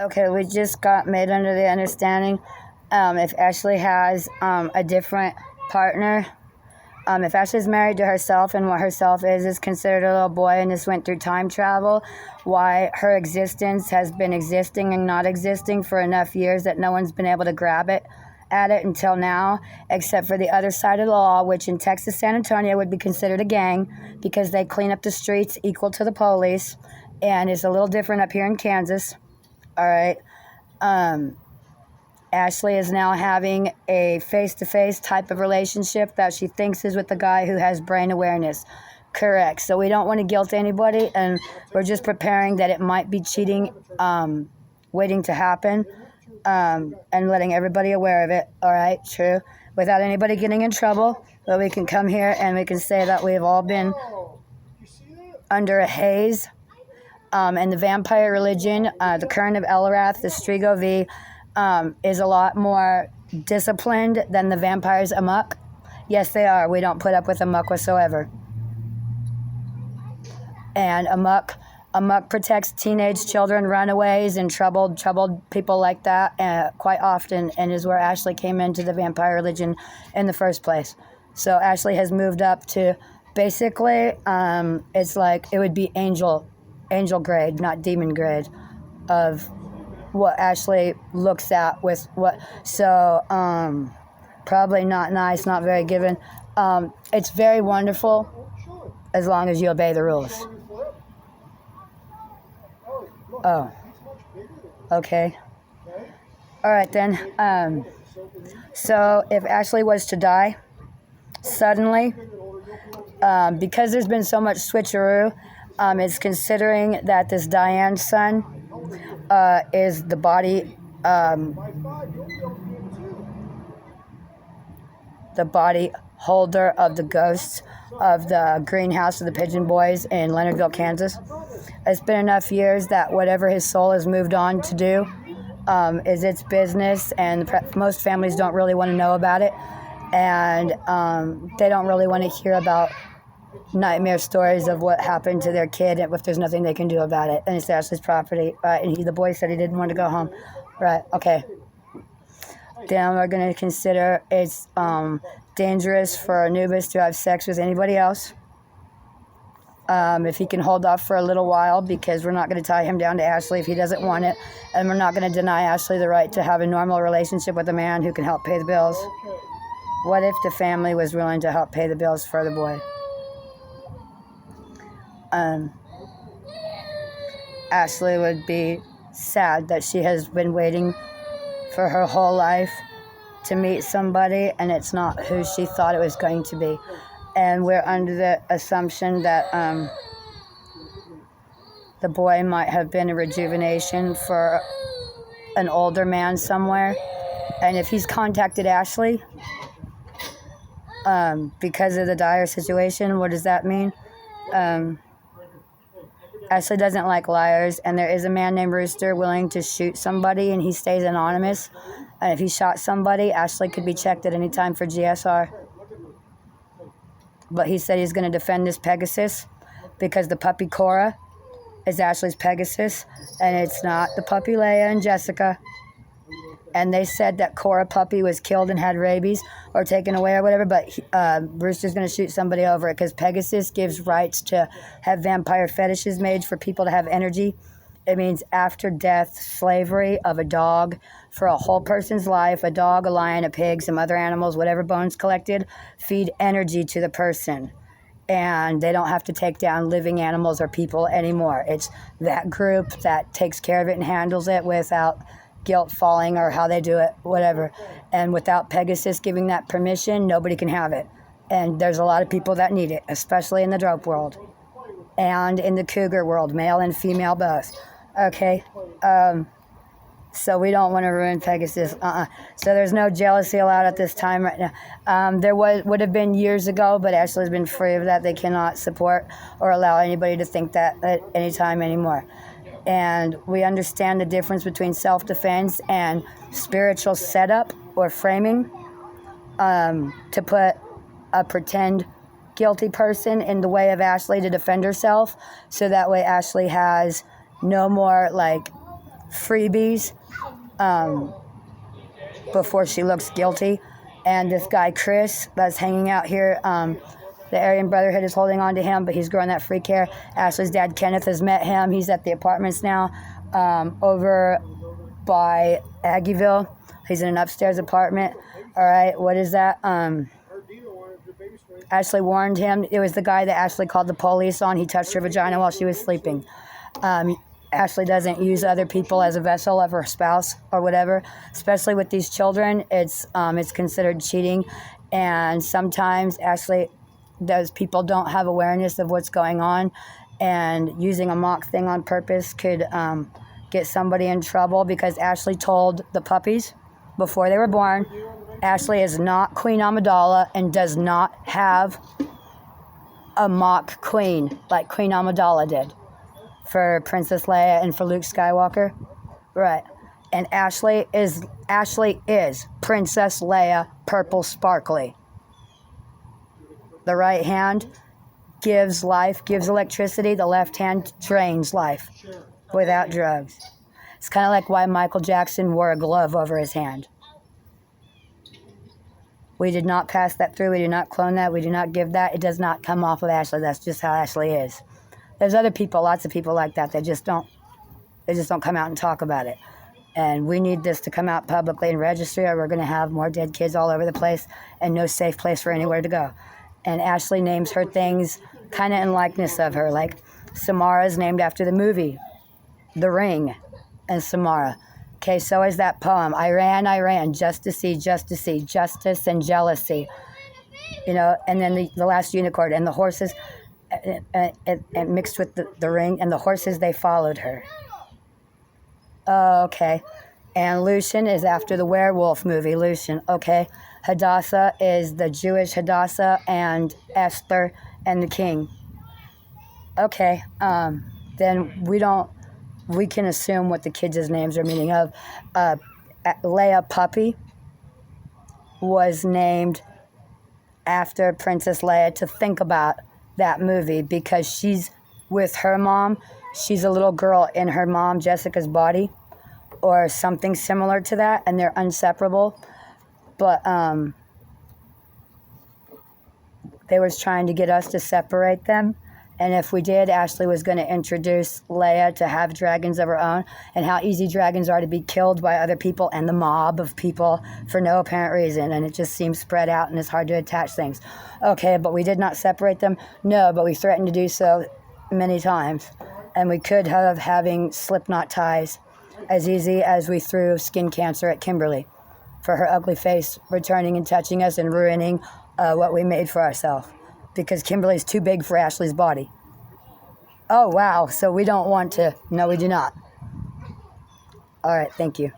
Okay, we just got made under the understanding if Ashley has a different partner, if Ashley's married to herself and what herself is considered a little boy and this went through time travel, why her existence has been existing and not existing for enough years that no one's been able to grab it at it until now, except for the other side of the law, which in Texas, San Antonio would be considered a gang because they clean up the streets equal to the police, and it's a little different up here in Kansas. All right. Ashley is now having a face-to-face type of relationship that she thinks is with the guy who has brain awareness. Correct. So we don't want to guilt anybody, and we're just preparing that it might be cheating waiting to happen, and letting everybody aware of it. All right, true. Without anybody getting in trouble, but we can come here and we can say that we've all been under a haze. And the vampire religion, the current of Elrath, the Strigo V, is a lot more disciplined than the vampires amok. Yes, they are. We don't put up with amok whatsoever. And amok protects teenage children, runaways, and troubled people like that quite often, and is where Ashley came into the vampire religion in the first place. So Ashley has moved up to basically, it's like it would be angel grade, not demon grade, of what Ashley looks at with what. So probably not nice, not very given. It's very wonderful as long as you obey the rules. Oh, okay. All right then. So if Ashley was to die suddenly, because there's been so much switcheroo, it's considering that this Diane's son is the body holder of the ghosts of the greenhouse of the Pigeon Boys in Leonardville, Kansas. It's been enough years that whatever his soul has moved on to do is its business, and most families don't really want to know about it, and they don't really want to hear about nightmare stories of what happened to their kid if there's nothing they can do about it. And it's Ashley's property, right? And the boy said he didn't want to go home, right? Okay. Then we're going to consider it's dangerous for Anubis to have sex with anybody else. If he can hold off for a little while, because we're not going to tie him down to Ashley if he doesn't want it, and we're not going to deny Ashley the right to have a normal relationship with a man who can help pay the bills. What if the family was willing to help pay the bills for the boy? Ashley would be sad that she has been waiting for her whole life to meet somebody, and it's not who she thought it was going to be. And we're under the assumption that the boy might have been a rejuvenation for an older man somewhere. And if he's contacted Ashley because of the dire situation, what does that mean? Ashley doesn't like liars, and there is a man named Rooster willing to shoot somebody, and he stays anonymous. And if he shot somebody, Ashley could be checked at any time for GSR. But he said he's going to defend this Pegasus because the puppy Cora is Ashley's Pegasus, and it's not the puppy Leia and Jessica. And they said that Cora puppy was killed and had rabies or taken away or whatever, but Brewster's going to shoot somebody over it because Pegasus gives rights to have vampire fetishes made for people to have energy. It means after death slavery of a dog for a whole person's life. A dog, a lion, a pig, some other animals, whatever bones collected, feed energy to the person. And they don't have to take down living animals or people anymore. It's that group that takes care of it and handles it without guilt falling or how they do it, whatever. And without Pegasus giving that permission, nobody can have it. And there's a lot of people that need it, especially in the dope world and in the cougar world, male and female both. Okay. So we don't want to ruin Pegasus. So there's no jealousy allowed at this time right now. There would have been years ago, but Ashley's been free of that. They cannot support or allow anybody to think that at any time anymore. And we understand the difference between self-defense and spiritual setup or framing to put a pretend guilty person in the way of Ashley to defend herself, so that way Ashley has no more freebies before she looks guilty. And this guy, Chris, that's hanging out here, the Aryan Brotherhood is holding on to him, but he's growing that free care. Ashley's dad, Kenneth, has met him. He's at the apartments now over by Aggieville. He's in an upstairs apartment. All right, what is that? Ashley warned him. It was the guy that Ashley called the police on. He touched her vagina while she was sleeping. Ashley doesn't use other people as a vessel of her spouse or whatever, especially with these children. It's considered cheating, and sometimes those people don't have awareness of what's going on, and using a mock thing on purpose could get somebody in trouble, because Ashley told the puppies before they were born, Ashley is not Queen Amidala and does not have a mock queen like Queen Amidala did for Princess Leia and for Luke Skywalker. Right. And Ashley is Princess Leia Purple Sparkly. The right hand gives life, gives electricity. The left hand drains life without drugs. It's kind of like why Michael Jackson wore a glove over his hand. We did not pass that through. We do not clone that. We do not give that. It does not come off of Ashley. That's just how Ashley is. There's other people, lots of people like that. They just don't come out and talk about it. And we need this to come out publicly and register, or we're going to have more dead kids all over the place and no safe place for anywhere to go. And Ashley names her things kind of in likeness of her. Like Samara is named after the movie, The Ring, and Samara. Okay, so is that poem. I ran, just to see, justice and jealousy. You know, and then the last unicorn and the horses, and mixed with the ring, and the horses, they followed her. Oh, okay. And Lucian is after the werewolf movie, Lucian. Okay. Hadassah is the Jewish Hadassah, and Esther and the king. Okay. Then we can assume what the kids' names are meaning of. Leia Puppy was named after Princess Leia to think about that movie, because she's with her mom. She's a little girl in her mom, Jessica's body, or something similar to that, and they're inseparable. But they was trying to get us to separate them. And if we did, Ashley was going to introduce Leia to have dragons of her own, and how easy dragons are to be killed by other people and the mob of people for no apparent reason. And it just seems spread out and it's hard to attach things. Okay, but we did not separate them? No, but we threatened to do so many times. And we could have having slipknot ties as easy as we threw skin cancer at Kimberly for her ugly face returning and touching us and ruining what we made for ourselves. Because Kimberly's too big for Ashley's body. Oh, wow. So we don't want to. No, we do not. All right. Thank you.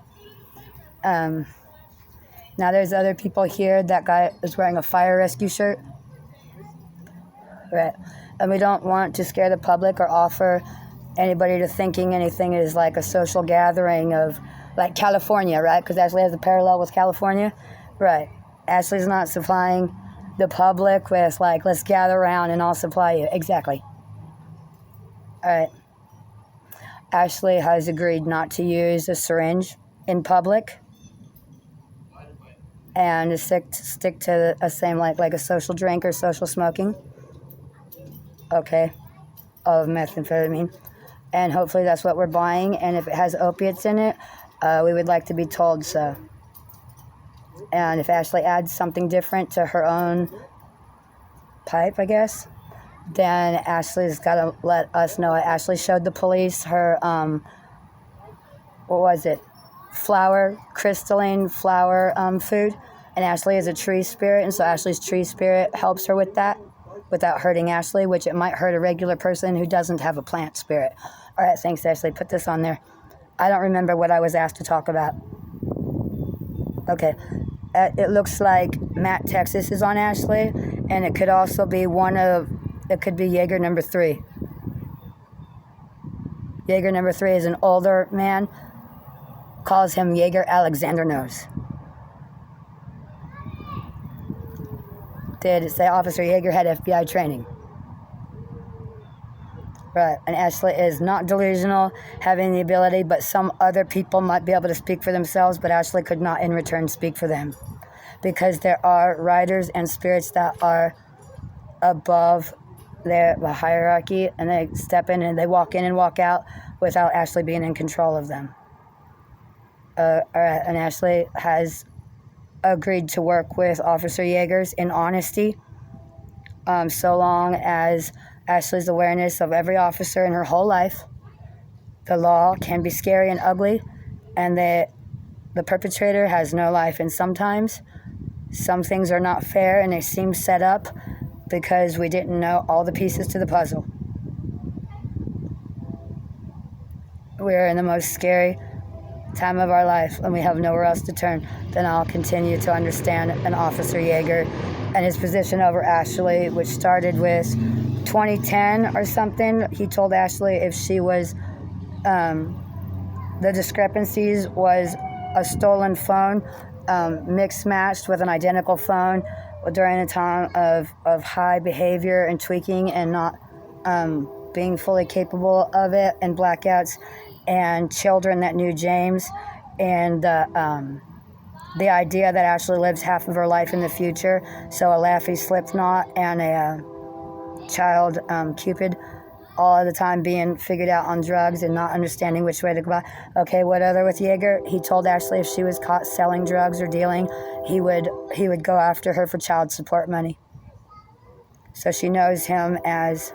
Now there's other people here. That guy is wearing a fire rescue shirt. Right. And we don't want to scare the public or offer anybody to thinking anything is like a social gathering of like California, right? Because Ashley has a parallel with California. Right. Ashley's not supplying the public with like, let's gather around and I'll supply you. Exactly. All right. Ashley has agreed not to use a syringe in public and to stick to a same like a social drink or social smoking. Okay. Of methamphetamine. And hopefully that's what we're buying. And if it has opiates in it, we would like to be told so. And if Ashley adds something different to her own pipe, I guess, then Ashley's got to let us know. Ashley showed the police her, what was it? Crystalline flower food. And Ashley is a tree spirit, and so Ashley's tree spirit helps her with that without hurting Ashley, which it might hurt a regular person who doesn't have a plant spirit. All right, thanks, Ashley. Put this on there. I don't remember what I was asked to talk about. Okay. It looks like Matt, Texas is on Ashley, and it could also be it could be Jager number 3. Jager number 3 is an older man, calls him Jager Alexander Nose. Did say Officer Jager had FBI training. Right. And Ashley is not delusional, having the ability, but some other people might be able to speak for themselves, but Ashley could not in return speak for them. Because there are riders and spirits that are above the hierarchy, and they step in and they walk in and walk out without Ashley being in control of them. And Ashley has agreed to work with Officer Jagers in honesty, so long as Ashley's awareness of every officer in her whole life. The law can be scary and ugly, and the perpetrator has no life. And sometimes some things are not fair and they seem set up because we didn't know all the pieces to the puzzle. We're in the most scary time of our life, and we have nowhere else to turn. Then I'll continue to understand an Officer Jager and his position over Ashley, which started with 2010 or something. He told Ashley if she was, the discrepancies was a stolen phone mixed matched with an identical phone during a time of high behavior and tweaking and not being fully capable of it, and blackouts, and children that knew James, and the idea that Ashley lives half of her life in the future, so a Laffy Slipknot and a child Cupid all the time being figured out on drugs and not understanding which way to go. Okay, what other with Jager? He told Ashley if she was caught selling drugs or dealing, he would go after her for child support money. So she knows him as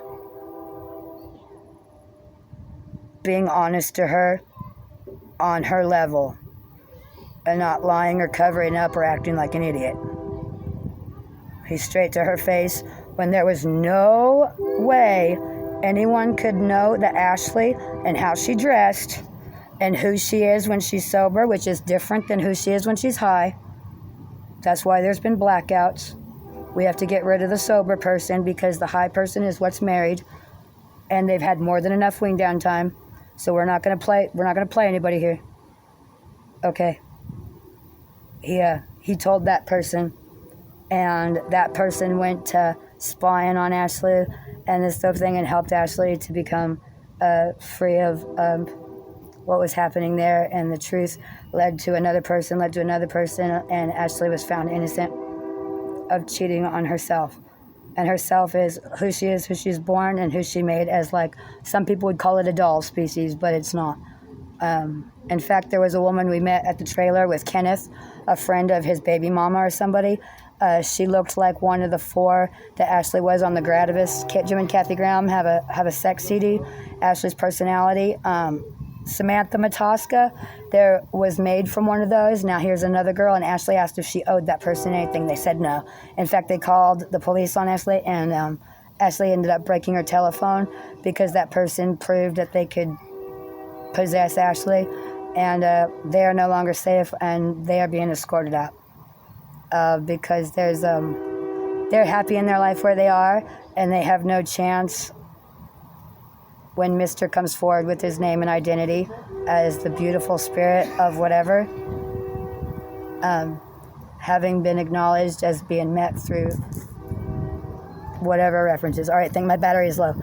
being honest to her on her level and not lying or covering up or acting like an idiot. He's straight to her face when there was no way anyone could know that Ashley and how she dressed and who she is when she's sober, which is different than who she is when she's high. That's why there's been blackouts. We have to get rid of the sober person because the high person is what's married, and they've had more than enough wing down time. So we're not gonna play anybody here. Okay. He told that person, and that person went to spying on Ashley and this stuff thing and helped Ashley to become free of what was happening there, and the truth led to another person, and Ashley was found innocent of cheating on herself. And herself is who she's born, and who she made as, like, some people would call it a doll species, but it's not. In fact, there was a woman we met at the trailer with Kenneth, a friend of his baby mama or somebody. She looked like one of the four that Ashley was on the Gradivis. Jim and Kathy Graham have a sex CD. Ashley's personality. Samantha Matoska, there was made from one of those. Now here's another girl, and Ashley asked if she owed that person anything. They said no. In fact, they called the police on Ashley, and Ashley ended up breaking her telephone because that person proved that they could possess Ashley, and they are no longer safe, and they are being escorted out because they're happy in their life where they are, and they have no chance when Mr. comes forward with his name and identity as the beautiful spirit of whatever, having been acknowledged as being met through whatever references. All right, I think my battery is low.